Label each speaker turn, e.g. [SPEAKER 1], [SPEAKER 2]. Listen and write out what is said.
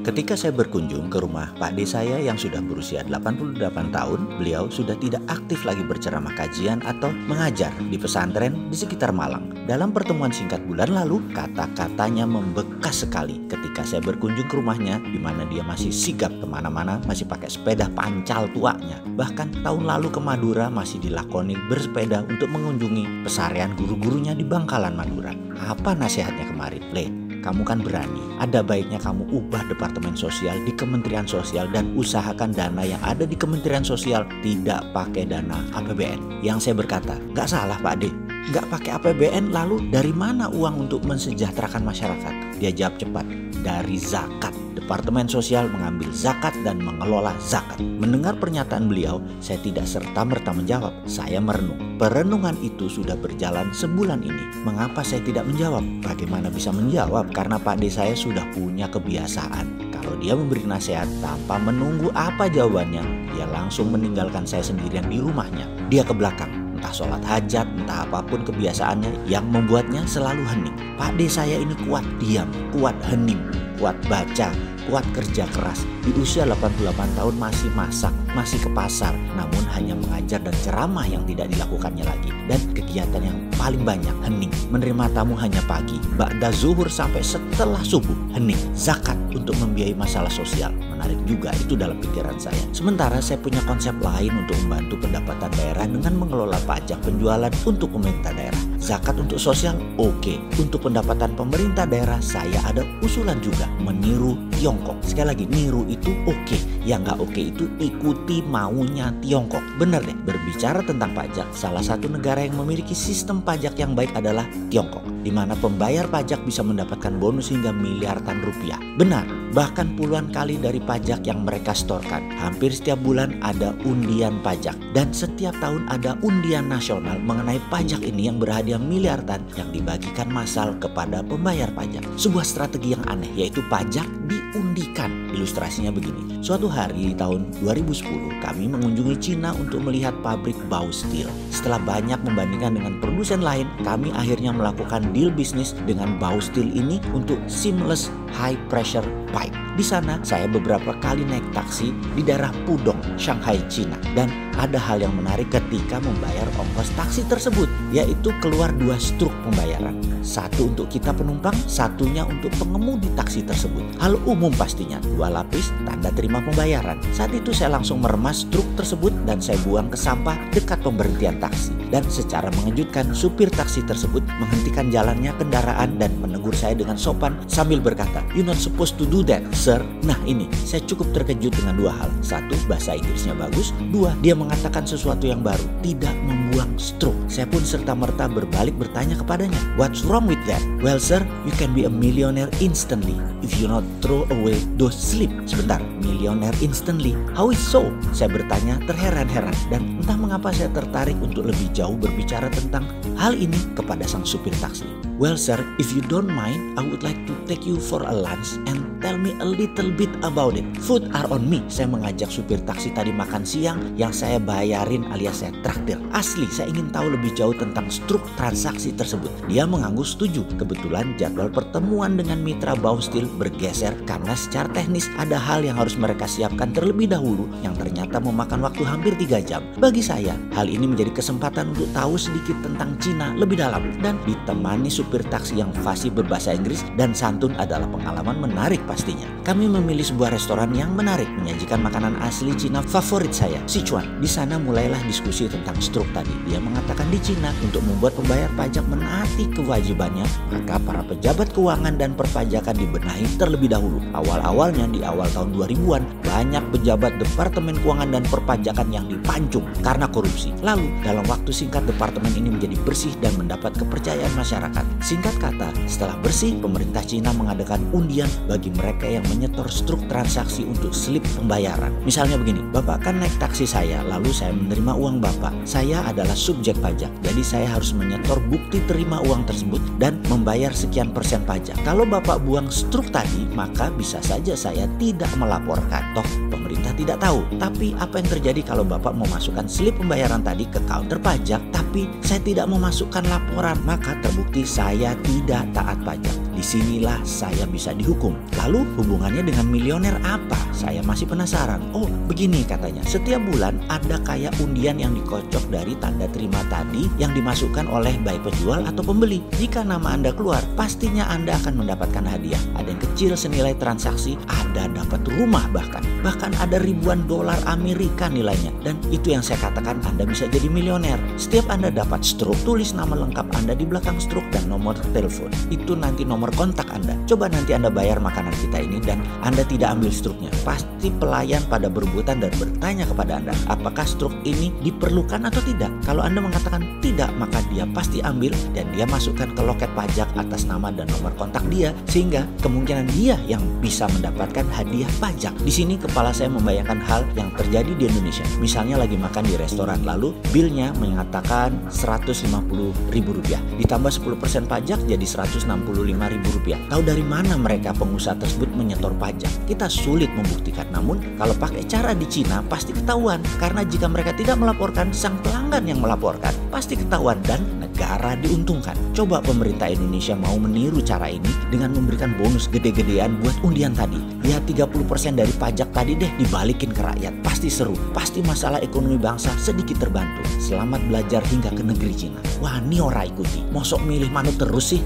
[SPEAKER 1] Ketika saya berkunjung ke rumah Pak D saya yang sudah berusia 88 tahun, beliau sudah tidak aktif lagi berceramah kajian atau mengajar di pesantren di sekitar Malang. Dalam pertemuan singkat bulan lalu, kata-katanya membekas sekali ketika saya berkunjung ke rumahnya, di mana dia masih sigap kemana-mana, masih pakai sepeda pancal tuanya. Bahkan tahun lalu ke Madura masih dilakoni bersepeda untuk mengunjungi pesarian guru-gurunya di Bangkalan Madura. Apa nasihatnya kemarin? Kamu kan berani, ada baiknya kamu ubah Departemen Sosial di Kementerian Sosial dan usahakan dana yang ada di Kementerian Sosial tidak pakai dana APBN. Yang saya berkata, gak salah Pak D, gak pakai APBN, lalu dari mana uang untuk mensejahterakan masyarakat? Dia jawab cepat, dari zakat. Departemen Sosial mengambil zakat dan mengelola zakat. Mendengar pernyataan beliau, saya tidak serta-merta menjawab. Saya merenung. Perenungan itu sudah berjalan sebulan ini. Mengapa saya tidak menjawab? Bagaimana bisa menjawab? Karena Pak D saya sudah punya kebiasaan. Kalau dia memberi nasihat tanpa menunggu apa jawabannya, dia langsung meninggalkan saya sendirian di rumahnya. Dia ke belakang. Entah sholat hajat, entah apapun kebiasaannya yang membuatnya selalu hening. Pak D saya ini kuat diam, kuat hening, kuat baca, kuat kerja keras. Di usia 88 tahun masih masak, masih ke pasar, namun hanya mengajar dan ceramah yang tidak dilakukannya lagi. Dan kegiatan yang paling banyak hening. Menerima tamu hanya pagi, ba'da zuhur sampai setelah subuh hening. Zakat untuk membiayai masalah sosial. Menarik juga itu dalam pikiran saya. Sementara saya punya konsep lain untuk membantu pendapatan daerah dengan mengelola pajak penjualan untuk pemerintah daerah. Zakat untuk sosial, oke. Untuk pendapatan pemerintah daerah, saya ada usulan juga. Meniru Tiongkok. Sekali lagi, niru itu oke. Yang nggak oke itu ikuti maunya Tiongkok. Bener deh, berbicara tentang pajak, salah satu negara yang memiliki sistem pajak yang baik adalah Tiongkok, di mana pembayar pajak bisa mendapatkan bonus hingga miliaran rupiah. Benar, bahkan puluhan kali dari pajak yang mereka setorkan. Hampir setiap bulan ada undian pajak, dan setiap tahun ada undian nasional mengenai pajak ini yang berhadiah miliaran yang dibagikan massal kepada pembayar pajak. Sebuah strategi yang aneh, yaitu pajak diundikan. Ilustrasinya begini. Suatu hari di tahun 2010 kami mengunjungi Cina untuk melihat pabrik Baosteel. Setelah banyak membandingkan dengan produsen lain, kami akhirnya melakukan deal bisnis dengan Baosteel ini untuk seamless high pressure pipe. Di sana saya beberapa kali naik taksi di daerah Pudong, Shanghai, Cina. Dan ada hal yang menarik ketika membayar ongkos taksi tersebut, yaitu keluar dua struk pembayaran. Satu untuk kita penumpang, satunya untuk pengemudi taksi tersebut. Hal umum pastinya, dua lapis tanda terima pembayaran. Saat itu saya langsung meremas struk tersebut dan saya buang ke sampah dekat pemberhentian taksi. Dan secara mengejutkan, supir taksi tersebut menghentikan jalannya kendaraan dan menegur saya dengan sopan sambil berkata, "You're not supposed to do that, sir." Nah ini, saya cukup terkejut dengan dua hal. Satu, bahasa Inggrisnya bagus. Dua, dia mengatakan sesuatu yang baru, tidak membuang struk. Saya pun serta-merta berbalik bertanya kepadanya, "What's wrong with that?" "Well sir, you can be a millionaire instantly if you not throw away those slip." Sebentar, millionaire instantly? How is so? Saya bertanya terheran-heran, dan entah mengapa saya tertarik untuk lebih jauh berbicara tentang hal ini kepada sang supir taksi. "Well sir, if you don't mind, I would like to take you for a lunch and tell me a little bit about it. Food are on me." Saya mengajak supir taksi tadi makan siang yang saya bayarin alias saya traktir. Asli, saya ingin tahu lebih jauh tentang struk transaksi tersebut. Dia mengangguk setuju. Kebetulan jadwal pertemuan dengan mitra Baosteel bergeser karena secara teknis ada hal yang harus mereka siapkan terlebih dahulu yang ternyata memakan waktu hampir 3 jam. Bagi saya, hal ini menjadi kesempatan untuk tahu sedikit tentang Cina lebih dalam, dan ditemani supir taksi yang fasih berbahasa Inggris dan santun adalah pengalaman menarik pastinya. Kami memilih sebuah restoran yang menarik, menyajikan makanan asli Cina favorit saya, Sichuan. Di sana mulailah diskusi tentang struk tadi. Dia mengatakan di Cina untuk membuat pembayar pajak menaati kewajibannya, maka para pejabat keuangan dan perpajakan dibenahi terlebih dahulu. Awal-awalnya di awal tahun 2000-an, banyak pejabat Departemen Keuangan dan Perpajakan yang dipancung karena korupsi. Lalu dalam waktu singkat departemen ini menjadi bersih dan mendapat kepercayaan masyarakat. Singkat kata, setelah bersih, pemerintah Cina mengadakan undian bagi mereka yang menyetor struk transaksi untuk slip pembayaran. Misalnya begini, "Bapak kan naik taksi saya, lalu saya menerima uang Bapak. Saya adalah subjek pajak, jadi saya harus menyetor bukti terima uang tersebut dan membayar sekian persen pajak. Kalau Bapak buang struk tadi, maka bisa saja saya tidak melaporkan. Toh pemerintah tidak tahu. Tapi apa yang terjadi kalau Bapak memasukkan slip pembayaran tadi ke counter pajak, tapi saya tidak memasukkan laporan, maka terbukti saya tidak taat pajak. disinilah saya bisa dihukum. Lalu hubungannya dengan milioner apa? Saya masih penasaran. Oh begini katanya, setiap bulan ada kayak undian yang dikocok dari tanda terima tadi yang dimasukkan oleh baik penjual atau pembeli. Jika nama Anda keluar, pastinya Anda akan mendapatkan hadiah. Ada yang kecil senilai transaksi, ada dapat rumah bahkan ada ribuan dolar Amerika nilainya. Dan itu yang saya katakan Anda bisa jadi milioner. Setiap Anda dapat struk, tulis nama lengkap Anda di belakang struk dan nomor telepon. Itu nanti nomor kontak Anda. Coba nanti Anda bayar makanan kita ini dan Anda tidak ambil struknya. Pasti pelayan pada berebutan dan bertanya kepada Anda, apakah struk ini diperlukan atau tidak. Kalau Anda mengatakan tidak, maka dia pasti ambil dan dia masukkan ke loket pajak atas nama dan nomor kontak dia, sehingga kemungkinan dia yang bisa mendapatkan hadiah pajak. Di sini kepala saya membayangkan hal yang terjadi di Indonesia. Misalnya lagi makan di restoran, lalu bilnya mengatakan Rp150.000, ditambah 10% pajak jadi Rp165.000. Tahu dari mana mereka pengusaha tersebut menyetor pajak? Kita sulit membuktikan. Namun kalau pakai cara di Cina pasti ketahuan, karena jika mereka tidak melaporkan, sang pelanggan yang melaporkan pasti ketahuan dan negara diuntungkan. Coba pemerintah Indonesia mau meniru cara ini dengan memberikan bonus gede-gedean buat undian tadi. Ya 30% dari pajak tadi deh dibalikin ke rakyat. Pasti seru, pasti masalah ekonomi bangsa sedikit terbantu. Selamat belajar hingga ke negeri Cina. Wah, ini ora ikuti. Mosok milih manut terus sih.